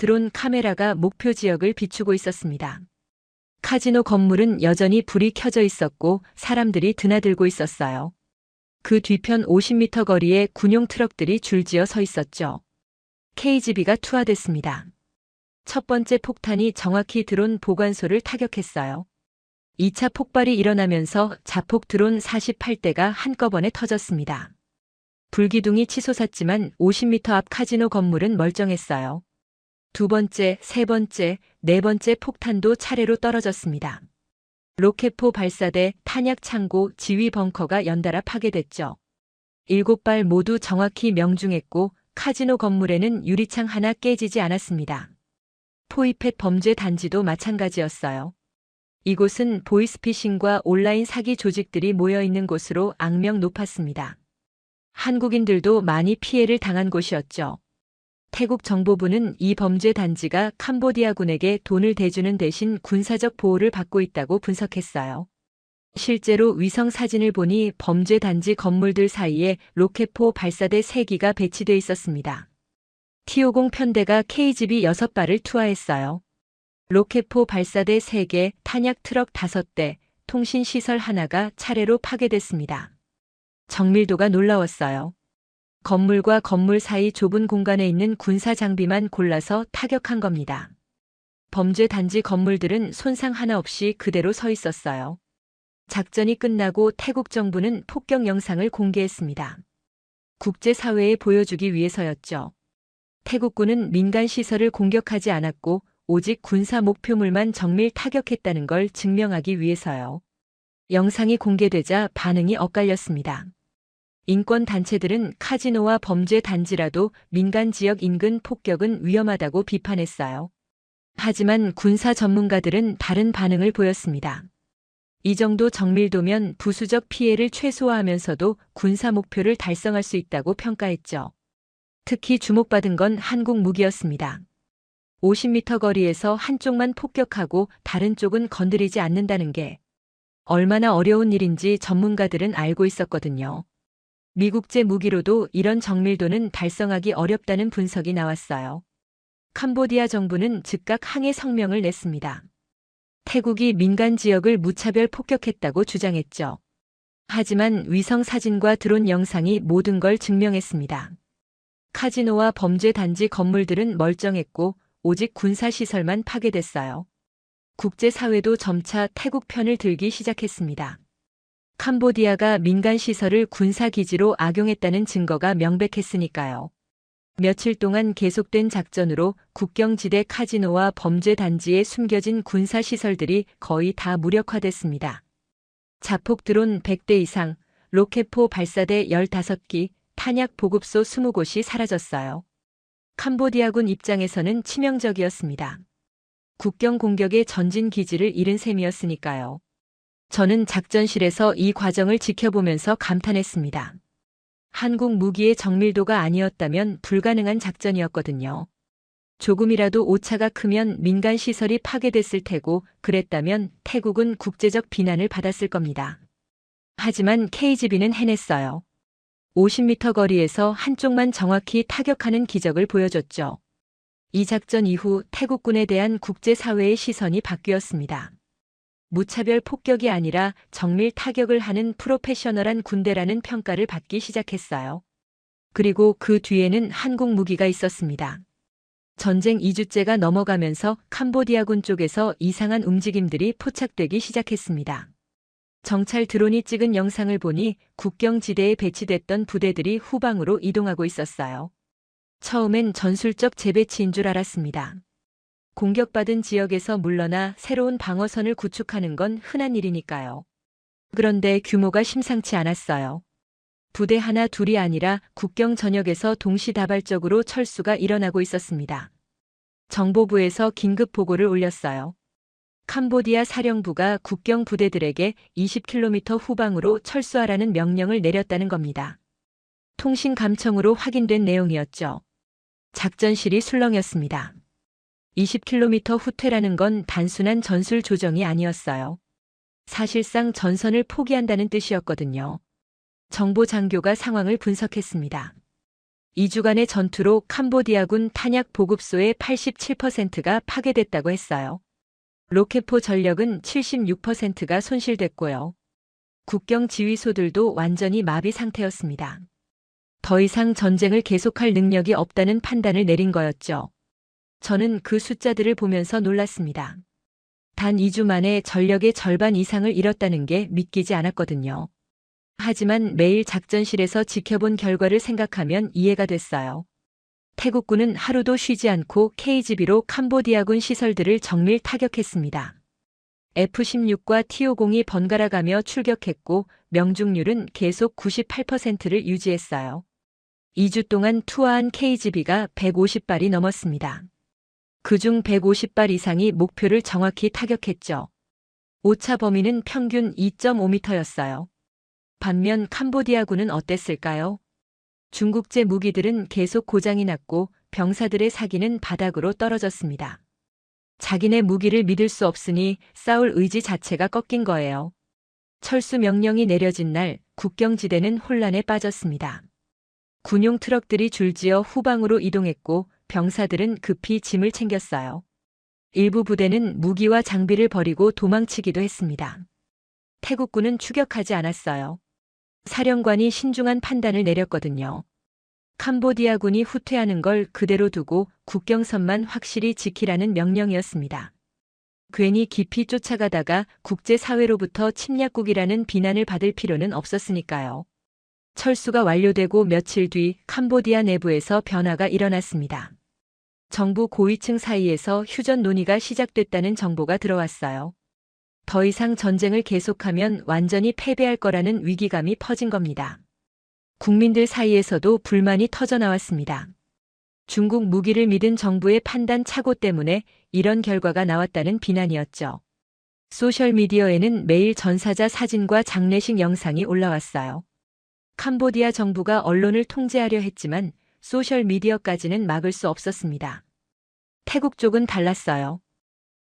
드론 카메라가 목표 지역을 비추고 있었습니다. 카지노 건물은 여전히 불이 켜져 있었고 사람들이 드나들고 있었어요. 그 뒤편 50m 거리에 군용 트럭들이 줄지어 서 있었죠. KGB가 투하됐습니다. 첫 번째 폭탄이 정확히 드론 보관소를 타격했어요. 2차 폭발이 일어나면서 자폭 드론 48대가 한꺼번에 터졌습니다. 불기둥이 치솟았지만 50m 앞 카지노 건물은 멀쩡했어요. 두 번째, 세 번째, 네 번째 폭탄도 차례로 떨어졌습니다. 로켓포 발사대, 탄약 창고, 지휘 벙커가 연달아 파괴됐죠. 7발 모두 정확히 명중했고 카지노 건물에는 유리창 하나 깨지지 않았습니다. 포이펫 범죄 단지도 마찬가지였어요. 이곳은 보이스피싱과 온라인 사기 조직들이 모여 있는 곳으로 악명 높았습니다. 한국인들도 많이 피해를 당한 곳이었죠. 태국 정보부는 이 범죄 단지가 캄보디아군에게 돈을 대주는 대신 군사적 보호를 받고 있다고 분석했어요. 실제로 위성 사진을 보니 범죄 단지 건물들 사이에 로켓포 발사대 3기가 배치돼 있었습니다. T-50 편대가 KGB 6발을 투하했어요. 로켓포 발사대 3개, 탄약 트럭 5대, 통신시설 하나가 차례로 파괴됐습니다. 정밀도가 놀라웠어요. 건물과 건물 사이 좁은 공간에 있는 군사 장비만 골라서 타격한 겁니다. 범죄 단지 건물들은 손상 하나 없이 그대로 서 있었어요. 작전이 끝나고 태국 정부는 폭격 영상을 공개했습니다. 국제사회에 보여주기 위해서였죠. 태국군은 민간 시설을 공격하지 않았고 오직 군사 목표물만 정밀 타격했다는 걸 증명하기 위해서요. 영상이 공개되자 반응이 엇갈렸습니다. 인권단체들은 카지노와 범죄 단지라도 민간 지역 인근 폭격은 위험하다고 비판했어요. 하지만 군사 전문가들은 다른 반응을 보였습니다. 이 정도 정밀도면 부수적 피해를 최소화하면서도 군사 목표를 달성할 수 있다고 평가했죠. 특히 주목받은 건 한국 무기였습니다. 50m 거리에서 한쪽만 폭격하고 다른 쪽은 건드리지 않는다는 게 얼마나 어려운 일인지 전문가들은 알고 있었거든요. 미국제 무기로도 이런 정밀도는 달성하기 어렵다는 분석이 나왔어요. 캄보디아 정부는 즉각 항해 성명을 냈습니다. 태국이 민간 지역을 무차별 폭격했다고 주장했죠. 하지만 위성 사진과 드론 영상이 모든 걸 증명했습니다. 카지노와 범죄 단지 건물들은 멀쩡했고 오직 군사시설만 파괴됐어요. 국제사회도 점차 태국 편을 들기 시작했습니다. 캄보디아가 민간 시설을 군사기지로 악용했다는 증거가 명백했으니까요. 며칠 동안 계속된 작전으로 국경지대 카지노와 범죄 단지에 숨겨진 군사시설들이 거의 다 무력화됐습니다. 자폭 드론 100대 이상, 로켓포 발사대 15기, 탄약 보급소 20곳이 사라졌어요. 캄보디아군 입장에서는 치명적이었습니다. 국경 공격의 전진 기지를 잃은 셈이었으니까요. 저는 작전실에서 이 과정을 지켜보면서 감탄했습니다. 한국 무기의 정밀도가 아니었다면 불가능한 작전이었거든요. 조금이라도 오차가 크면 민간 시설이 파괴됐을 테고 그랬다면 태국은 국제적 비난을 받았을 겁니다. 하지만 KGB는 해냈어요. 50m 거리에서 한쪽만 정확히 타격하는 기적을 보여줬죠. 이 작전 이후 태국군에 대한 국제사회의 시선이 바뀌었습니다. 무차별 폭격이 아니라 정밀 타격을 하는 프로페셔널한 군대라는 평가를 받기 시작했어요. 그리고 그 뒤에는 한국 무기가 있었습니다. 전쟁 2주째가 넘어가면서 캄보디아군 쪽에서 이상한 움직임들이 포착되기 시작했습니다. 정찰 드론이 찍은 영상을 보니 국경지대에 배치됐던 부대들이 후방으로 이동하고 있었어요. 처음엔 전술적 재배치인 줄 알았습니다. 공격받은 지역에서 물러나 새로운 방어선을 구축하는 건 흔한 일이니까요. 그런데 규모가 심상치 않았어요. 부대 하나 둘이 아니라 국경 전역에서 동시다발적으로 철수가 일어나고 있었습니다. 정보부에서 긴급 보고를 올렸어요. 캄보디아 사령부가 국경 부대들에게 20km 후방으로 철수하라는 명령을 내렸다는 겁니다. 통신 감청으로 확인된 내용이었죠. 작전실이 술렁였습니다. 20km 후퇴라는 건 단순한 전술 조정이 아니었어요. 사실상 전선을 포기한다는 뜻이었거든요. 정보 장교가 상황을 분석했습니다. 2주간의 전투로 캄보디아군 탄약 보급소의 87%가 파괴됐다고 했어요. 로켓포 전력은 76%가 손실됐고요. 국경 지휘소들도 완전히 마비 상태였습니다. 더 이상 전쟁을 계속할 능력이 없다는 판단을 내린 거였죠. 저는 그 숫자들을 보면서 놀랐습니다. 단 2주 만에 전력의 절반 이상을 잃었다는 게 믿기지 않았거든요. 하지만 매일 작전실에서 지켜본 결과를 생각하면 이해가 됐어요. 태국군은 하루도 쉬지 않고 KGB로 캄보디아군 시설들을 정밀 타격했습니다. F-16과 T-50이 번갈아가며 출격했고 명중률은 계속 98%를 유지했어요. 2주 동안 투하한 KGB가 150발이 넘었습니다. 그중 150발 이상이 목표를 정확히 타격했죠. 오차 범위는 평균 2.5m였어요. 반면 캄보디아군은 어땠을까요? 중국제 무기들은 계속 고장이 났고 병사들의 사기는 바닥으로 떨어졌습니다. 자기네 무기를 믿을 수 없으니 싸울 의지 자체가 꺾인 거예요. 철수 명령이 내려진 날 국경지대는 혼란에 빠졌습니다. 군용 트럭들이 줄지어 후방으로 이동했고 병사들은 급히 짐을 챙겼어요. 일부 부대는 무기와 장비를 버리고 도망치기도 했습니다. 태국군은 추격하지 않았어요. 사령관이 신중한 판단을 내렸거든요. 캄보디아군이 후퇴하는 걸 그대로 두고 국경선만 확실히 지키라는 명령이었습니다. 괜히 깊이 쫓아가다가 국제사회로부터 침략국이라는 비난을 받을 필요는 없었으니까요. 철수가 완료되고 며칠 뒤 캄보디아 내부에서 변화가 일어났습니다. 정부 고위층 사이에서 휴전 논의가 시작됐다는 정보가 들어왔어요. 더 이상 전쟁을 계속하면 완전히 패배할 거라는 위기감이 퍼진 겁니다. 국민들 사이에서도 불만이 터져나왔습니다. 중국 무기를 믿은 정부의 판단 착오 때문에 이런 결과가 나왔다는 비난이었죠. 소셜미디어에는 매일 전사자 사진과 장례식 영상이 올라왔어요. 캄보디아 정부가 언론을 통제하려 했지만 소셜미디어까지는 막을 수 없었습니다. 태국 쪽은 달랐어요.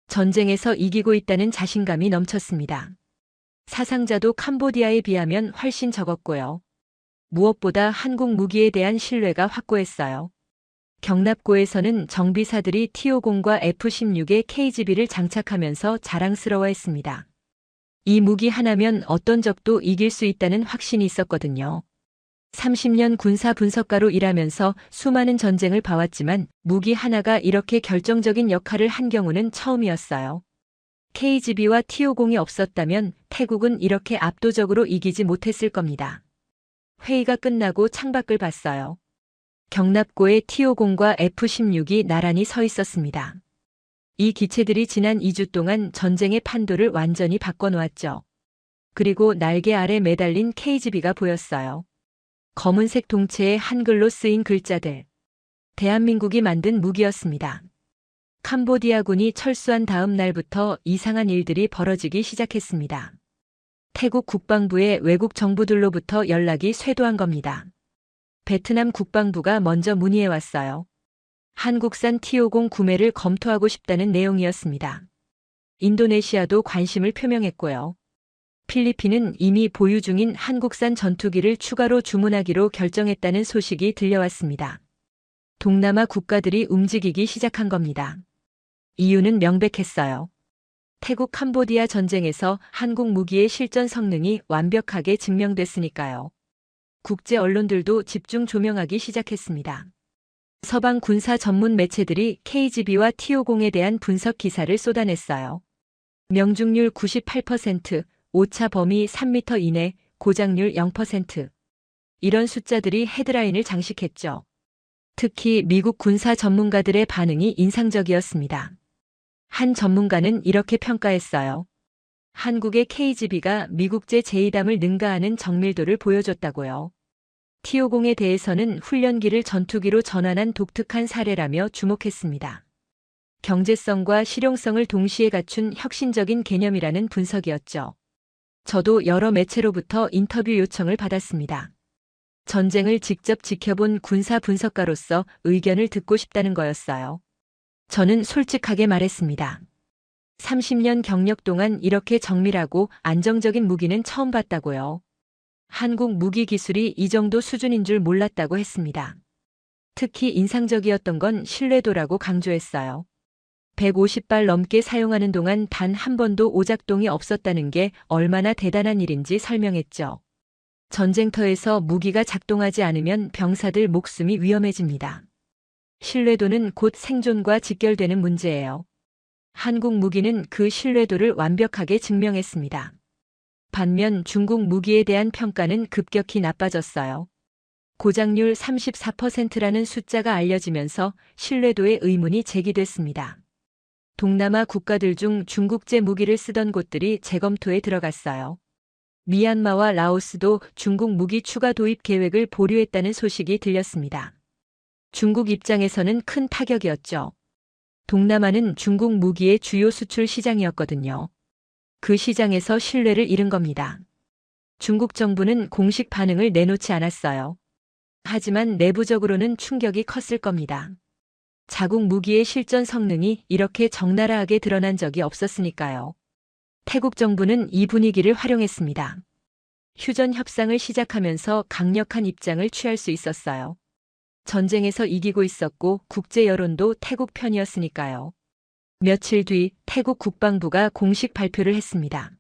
전쟁에서 이기고 있다는 자신감이 넘쳤습니다. 사상자도 캄보디아에 비하면 훨씬 적었고요. 무엇보다 한국 무기에 대한 신뢰가 확고했어요. 경납고에서는 정비사들이 T-50과 F-16의 KGB를 장착하면서 자랑스러워했습니다. 이 무기 하나면 어떤 적도 이길 수 있다는 확신이 있었거든요. 30년 군사 분석가로 일하면서 수많은 전쟁을 봐왔지만 무기 하나가 이렇게 결정적인 역할을 한 경우는 처음이었어요. KGB와 T-50이 없었다면 태국은 이렇게 압도적으로 이기지 못했을 겁니다. 회의가 끝나고 창밖을 봤어요. 경납고에 T-50과 F-16이 나란히 서 있었습니다. 이 기체들이 지난 2주 동안 전쟁의 판도를 완전히 바꿔놓았죠. 그리고 날개 아래 매달린 KGB가 보였어요. 검은색 동체에 한글로 쓰인 글자들. 대한민국이 만든 무기였습니다. 캄보디아군이 철수한 다음 날부터 이상한 일들이 벌어지기 시작했습니다. 태국 국방부의 외국 정부들로부터 연락이 쇄도한 겁니다. 베트남 국방부가 먼저 문의해 왔어요. 한국산 T-50 구매를 검토하고 싶다는 내용이었습니다. 인도네시아도 관심을 표명했고요. 필리핀은 이미 보유 중인 한국산 전투기를 추가로 주문하기로 결정했다는 소식이 들려왔습니다. 동남아 국가들이 움직이기 시작한 겁니다. 이유는 명백했어요. 태국 캄보디아 전쟁에서 한국 무기의 실전 성능이 완벽하게 증명됐으니까요. 국제 언론들도 집중 조명하기 시작했습니다. 서방 군사 전문 매체들이 KGB와 T-50에 대한 분석 기사를 쏟아냈어요. 명중률 98%, 오차 범위 3m 이내, 고장률 0%. 이런 숫자들이 헤드라인을 장식했죠. 특히 미국 군사 전문가들의 반응이 인상적이었습니다. 한 전문가는 이렇게 평가했어요. 한국의 KGB가 미국제 제2담을 능가하는 정밀도를 보여줬다고요. T-50에 대해서는 훈련기를 전투기로 전환한 독특한 사례라며 주목했습니다. 경제성과 실용성을 동시에 갖춘 혁신적인 개념이라는 분석이었죠. 저도 여러 매체로부터 인터뷰 요청을 받았습니다. 전쟁을 직접 지켜본 군사 분석가로서 의견을 듣고 싶다는 거였어요. 저는 솔직하게 말했습니다. 30년 경력 동안 이렇게 정밀하고 안정적인 무기는 처음 봤다고요. 한국 무기 기술이 이 정도 수준인 줄 몰랐다고 했습니다. 특히 인상적이었던 건 신뢰도라고 강조했어요. 150발 넘게 사용하는 동안 단 한 번도 오작동이 없었다는 게 얼마나 대단한 일인지 설명했죠. 전쟁터에서 무기가 작동하지 않으면 병사들 목숨이 위험해집니다. 신뢰도는 곧 생존과 직결되는 문제예요. 한국 무기는 그 신뢰도를 완벽하게 증명했습니다. 반면 중국 무기에 대한 평가는 급격히 나빠졌어요. 고장률 34%라는 숫자가 알려지면서 신뢰도의 의문이 제기됐습니다. 동남아 국가들 중 중국제 무기를 쓰던 곳들이 재검토에 들어갔어요. 미얀마와 라오스도 중국 무기 추가 도입 계획을 보류했다는 소식이 들렸습니다. 중국 입장에서는 큰 타격이었죠. 동남아는 중국 무기의 주요 수출 시장이었거든요. 그 시장에서 신뢰를 잃은 겁니다. 중국 정부는 공식 반응을 내놓지 않았어요. 하지만 내부적으로는 충격이 컸을 겁니다. 자국 무기의 실전 성능이 이렇게 적나라하게 드러난 적이 없었으니까요. 태국 정부는 이 분위기를 활용했습니다. 휴전 협상을 시작하면서 강력한 입장을 취할 수 있었어요. 전쟁에서 이기고 있었고 국제 여론도 태국 편이었으니까요. 며칠 뒤 태국 국방부가 공식 발표를 했습니다.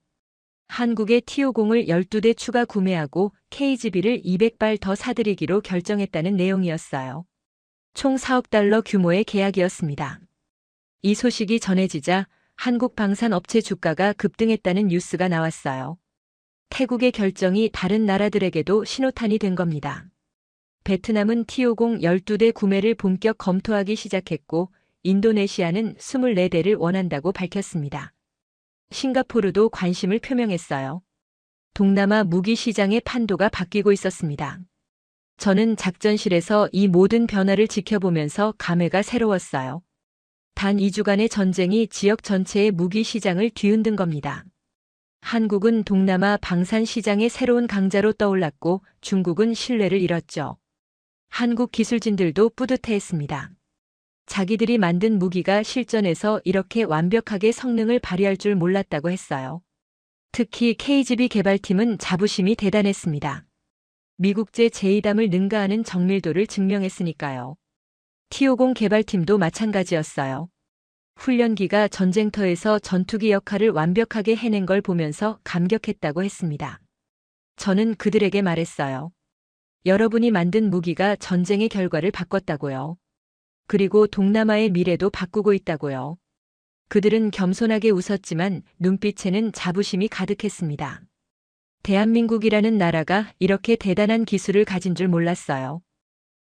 한국의 T-50을 12대 추가 구매하고 KGB를 200발 더 사들이기로 결정했다는 내용이었어요. 총 4억 달러 규모의 계약이었습니다. 이 소식이 전해지자 한국 방산업체 주가가 급등했다는 뉴스가 나왔어요. 태국의 결정이 다른 나라들에게도 신호탄이 된 겁니다. 베트남은 T-50 12대 구매를 본격 검토하기 시작했고 인도네시아는 24대를 원한다고 밝혔습니다. 싱가포르도 관심을 표명했어요. 동남아 무기 시장의 판도가 바뀌고 있었습니다. 저는 작전실에서 이 모든 변화를 지켜보면서 감회가 새로웠어요. 단 2주간의 전쟁이 지역 전체의 무기 시장을 뒤흔든 겁니다. 한국은 동남아 방산 시장의 새로운 강자로 떠올랐고 중국은 신뢰를 잃었죠. 한국 기술진들도 뿌듯해했습니다. 자기들이 만든 무기가 실전에서 이렇게 완벽하게 성능을 발휘할 줄 몰랐다고 했어요. 특히 KGB 개발팀은 자부심이 대단했습니다. 미국제 제2담을 능가하는 정밀도를 증명했으니까요. T-50 개발팀도 마찬가지였어요. 훈련기가 전쟁터에서 전투기 역할을 완벽하게 해낸 걸 보면서 감격했다고 했습니다. 저는 그들에게 말했어요. 여러분이 만든 무기가 전쟁의 결과를 바꿨다고요. 그리고 동남아의 미래도 바꾸고 있다고요. 그들은 겸손하게 웃었지만 눈빛에는 자부심이 가득했습니다. 대한민국이라는 나라가 이렇게 대단한 기술을 가진 줄 몰랐어요.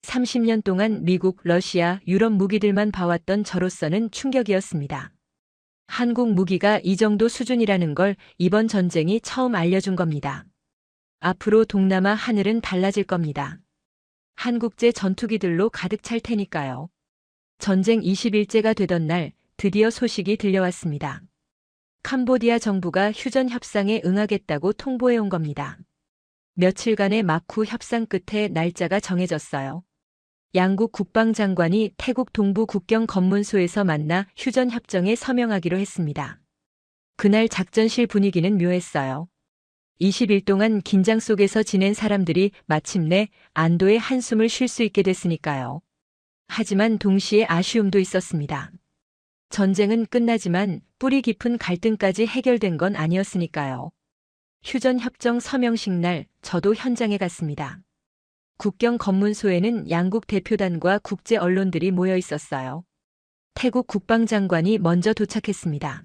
30년 동안 미국, 러시아, 유럽 무기들만 봐왔던 저로서는 충격이었습니다. 한국 무기가 이 정도 수준이라는 걸 이번 전쟁이 처음 알려준 겁니다. 앞으로 동남아 하늘은 달라질 겁니다. 한국제 전투기들로 가득 찰 테니까요. 전쟁 20일째가 되던 날 드디어 소식이 들려왔습니다. 캄보디아 정부가 휴전 협상에 응하겠다고 통보해 온 겁니다. 며칠간의 막후 협상 끝에 날짜가 정해졌어요. 양국 국방장관이 태국 동부 국경 검문소에서 만나 휴전 협정에 서명하기로 했습니다. 그날 작전실 분위기는 묘했어요. 20일 동안 긴장 속에서 지낸 사람들이 마침내 안도의 한숨을 쉴 수 있게 됐으니까요. 하지만 동시에 아쉬움도 있었습니다. 전쟁은 끝나지만 뿌리 깊은 갈등까지 해결된 건 아니었으니까요. 휴전 협정 서명식 날 저도 현장에 갔습니다. 국경 검문소에는 양국 대표단과 국제 언론들이 모여 있었어요. 태국 국방장관이 먼저 도착했습니다.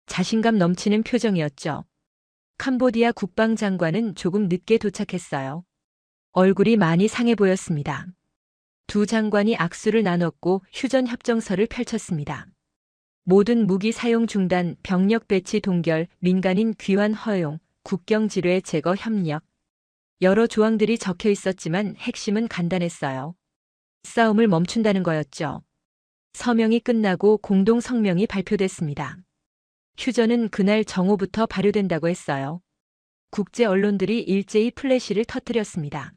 자신감 넘치는 표정이었죠. 캄보디아 국방장관은 조금 늦게 도착했어요. 얼굴이 많이 상해 보였습니다. 두 장관이 악수를 나눴고 휴전 협정서를 펼쳤습니다. 모든 무기 사용 중단, 병력 배치 동결, 민간인 귀환 허용, 국경 지뢰 제거 협력. 여러 조항들이 적혀 있었지만 핵심은 간단했어요. 싸움을 멈춘다는 거였죠. 서명이 끝나고 공동 성명이 발표됐습니다. 휴전은 그날 정오부터 발효된다고 했어요. 국제 언론들이 일제히 플래시를 터뜨렸습니다.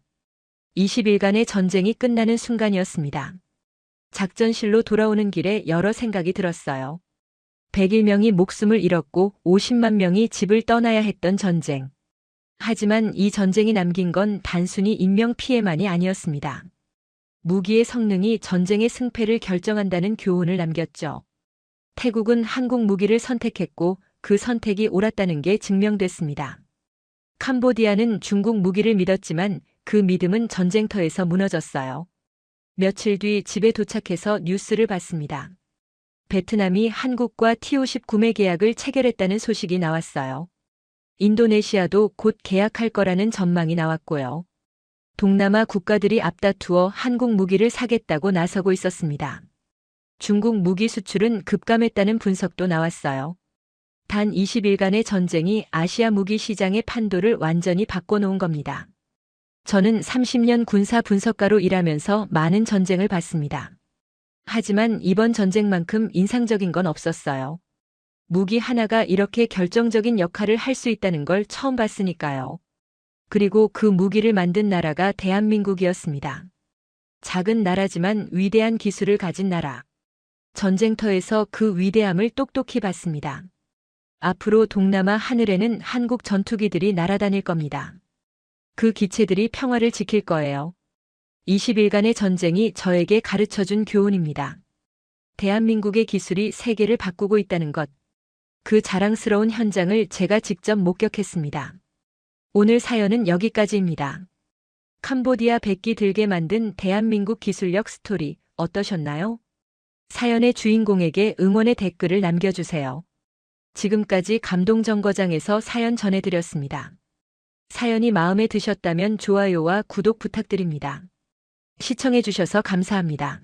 20일간의 전쟁이 끝나는 순간이었습니다. 작전실로 돌아오는 길에 여러 생각이 들었어요. 101명이 목숨을 잃었고 50만 명이 집을 떠나야 했던 전쟁. 하지만 이 전쟁이 남긴 건 단순히 인명 피해만이 아니었습니다. 무기의 성능이 전쟁의 승패를 결정한다는 교훈을 남겼죠. 태국은 한국 무기를 선택했고 그 선택이 옳았다는 게 증명됐습니다. 캄보디아는 중국 무기를 믿었지만 그 믿음은 전쟁터에서 무너졌어요. 며칠 뒤 집에 도착해서 뉴스를 봤습니다. 베트남이 한국과 T-50 구매 계약을 체결했다는 소식이 나왔어요. 인도네시아도 곧 계약할 거라는 전망이 나왔고요. 동남아 국가들이 앞다투어 한국 무기를 사겠다고 나서고 있었습니다. 중국 무기 수출은 급감했다는 분석도 나왔어요. 단 20일간의 전쟁이 아시아 무기 시장의 판도를 완전히 바꿔놓은 겁니다. 저는 30년 군사 분석가로 일하면서 많은 전쟁을 봤습니다. 하지만 이번 전쟁만큼 인상적인 건 없었어요. 무기 하나가 이렇게 결정적인 역할을 할 수 있다는 걸 처음 봤으니까요. 그리고 그 무기를 만든 나라가 대한민국이었습니다. 작은 나라지만 위대한 기술을 가진 나라. 전쟁터에서 그 위대함을 똑똑히 봤습니다. 앞으로 동남아 하늘에는 한국 전투기들이 날아다닐 겁니다. 그 기체들이 평화를 지킬 거예요. 20일간의 전쟁이 저에게 가르쳐준 교훈입니다. 대한민국의 기술이 세계를 바꾸고 있다는 것. 그 자랑스러운 현장을 제가 직접 목격했습니다. 오늘 사연은 여기까지입니다. 캄보디아 백기 들게 만든 대한민국 기술력 스토리 어떠셨나요? 사연의 주인공에게 응원의 댓글을 남겨주세요. 지금까지 감동정거장에서 사연 전해드렸습니다. 사연이 마음에 드셨다면 좋아요와 구독 부탁드립니다. 시청해주셔서 감사합니다.